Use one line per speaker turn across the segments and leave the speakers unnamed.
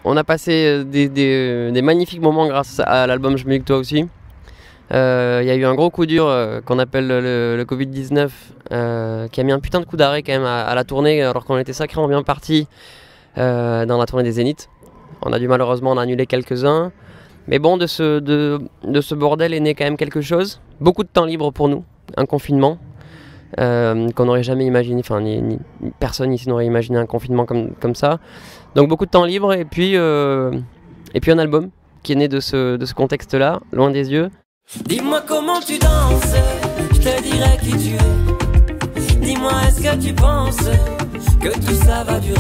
On a passé des magnifiques moments grâce à l'album Je m'aime toi aussi. Il y a eu un gros coup dur qu'on appelle le Covid-19 qui a mis un putain de coup d'arrêt quand même à la tournée alors qu'on était sacrément bien partis dans la tournée des Zéniths. On a dû malheureusement en annuler quelques-uns. Mais bon, de ce bordel est né quand même quelque chose. Beaucoup de temps libre pour nous, un confinement qu'on n'aurait jamais imaginé, enfin personne ici n'aurait imaginé un confinement comme ça. Donc beaucoup de temps libre et puis un album qui est né de ce contexte-là, Loin des yeux.
Dis-moi comment tu danses, je te dirai qui tu es. Dis-moi est-ce que tu penses que tout ça va durer?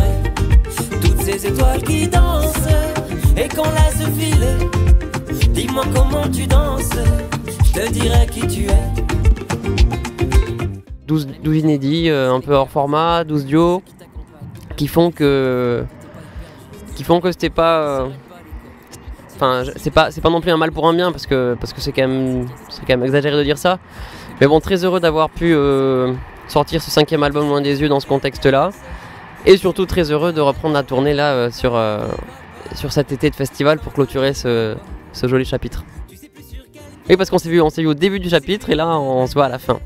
Toutes ces étoiles qui dansent et qu'on laisse filer. Dis-moi comment tu danses, je te dirai qui tu es.
12 inédits, un peu hors format, 12 duos, qui font que c'était pas... Enfin, c'est pas non plus un mal pour un bien, parce que c'est quand même exagéré de dire ça. Mais bon, très heureux d'avoir pu sortir ce 5e album Loin des yeux dans ce contexte-là. Et surtout très heureux de reprendre la tournée là sur cet été de festival pour clôturer ce joli chapitre. Oui, parce qu'on s'est vu au début du chapitre et là on se voit à la fin.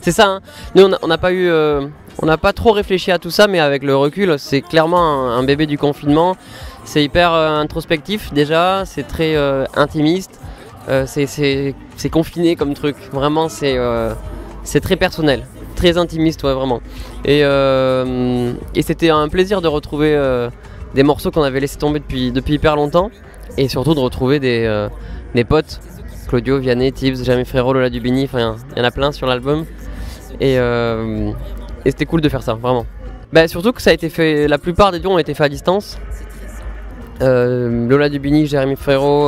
C'est ça, hein. Nous on n'a pas trop réfléchi à tout ça, mais avec le recul, c'est clairement un bébé du confinement. C'est hyper introspectif déjà, c'est très intimiste, c'est confiné comme truc. Vraiment, c'est très personnel, très intimiste, ouais, vraiment. Et c'était un plaisir de retrouver des morceaux qu'on avait laissé tomber depuis hyper longtemps, et surtout de retrouver des potes, Claudio, Vianney, Tibbs, Jamie Frérot, Lola Dubini, enfin il y en a plein sur l'album. Et c'était cool de faire ça, vraiment. Bah, surtout que ça a été fait, la plupart des duos ont été faits à distance. Lola Dubini, Jérémy Frérot,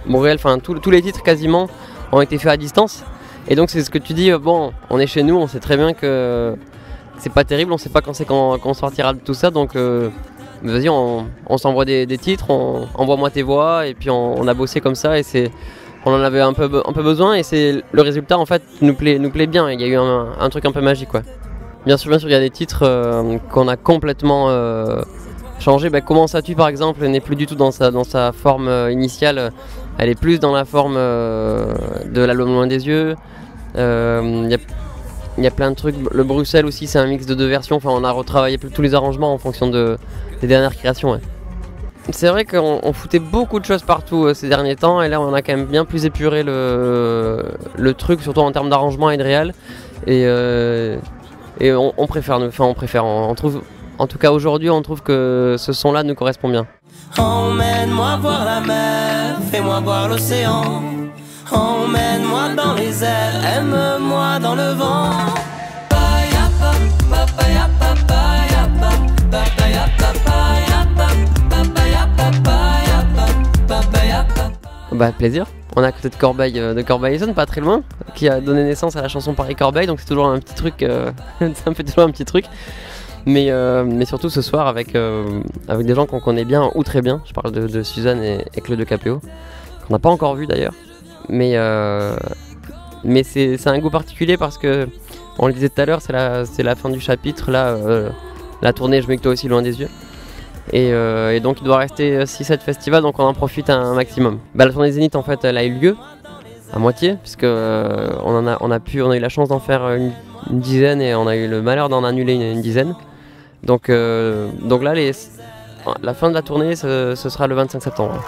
Montréal, enfin tous les titres quasiment ont été faits à distance. Et donc c'est ce que tu dis, bon, on est chez nous, on sait très bien que c'est pas terrible, on sait pas quand c'est qu'on sortira de tout ça, donc vas-y, on s'envoie des titres, envoie-moi tes voix, et puis on a bossé comme ça, et on en avait un peu besoin, et c'est le résultat en fait nous plaît bien. Il y a eu un truc un peu magique, quoi. Bien sûr, il y a des titres qu'on a complètement changé. Bah, Comment ça tue par exemple n'est plus du tout dans sa forme initiale. Elle est plus dans la forme de l'album Loin des yeux. Il y a plein de trucs. Le Bruxelles aussi, c'est un mix de 2 versions. Enfin, on a retravaillé tous les arrangements en fonction des dernières créations. Ouais. C'est vrai qu'on foutait beaucoup de choses partout ces derniers temps, et là on a quand même bien plus épuré le truc, surtout en termes d'arrangement et de réal. Et on préfère, on trouve, en tout cas aujourd'hui, on trouve que ce son-là nous correspond bien.
Emmène-moi voir la mer, fais-moi voir l'océan. Emmène-moi dans les airs, aime-moi dans le vent.
Bah, plaisir. On est à côté de Corbeil, de Corbeil-Essonnes, pas très loin, qui a donné naissance à la chanson Paris-Corbeil, donc c'est toujours un petit truc, ça me fait toujours un petit truc. Mais surtout ce soir avec des gens qu'on connaît bien ou très bien. Je parle de Suzanne et Claude de Capéo, qu'on n'a pas encore vu d'ailleurs. Mais c'est un goût particulier parce que, on le disait tout à l'heure, c'est la fin du chapitre, là, la tournée Je m'aime toi aussi Loin des yeux. Et donc il doit rester 6-7 festivals, donc on en profite un maximum. Bah, la tournée Zénith en fait elle a eu lieu à moitié, puisque on a eu la chance d'en faire une dizaine et on a eu le malheur d'en annuler une dizaine. Donc là la fin de la tournée ce sera le 25 septembre.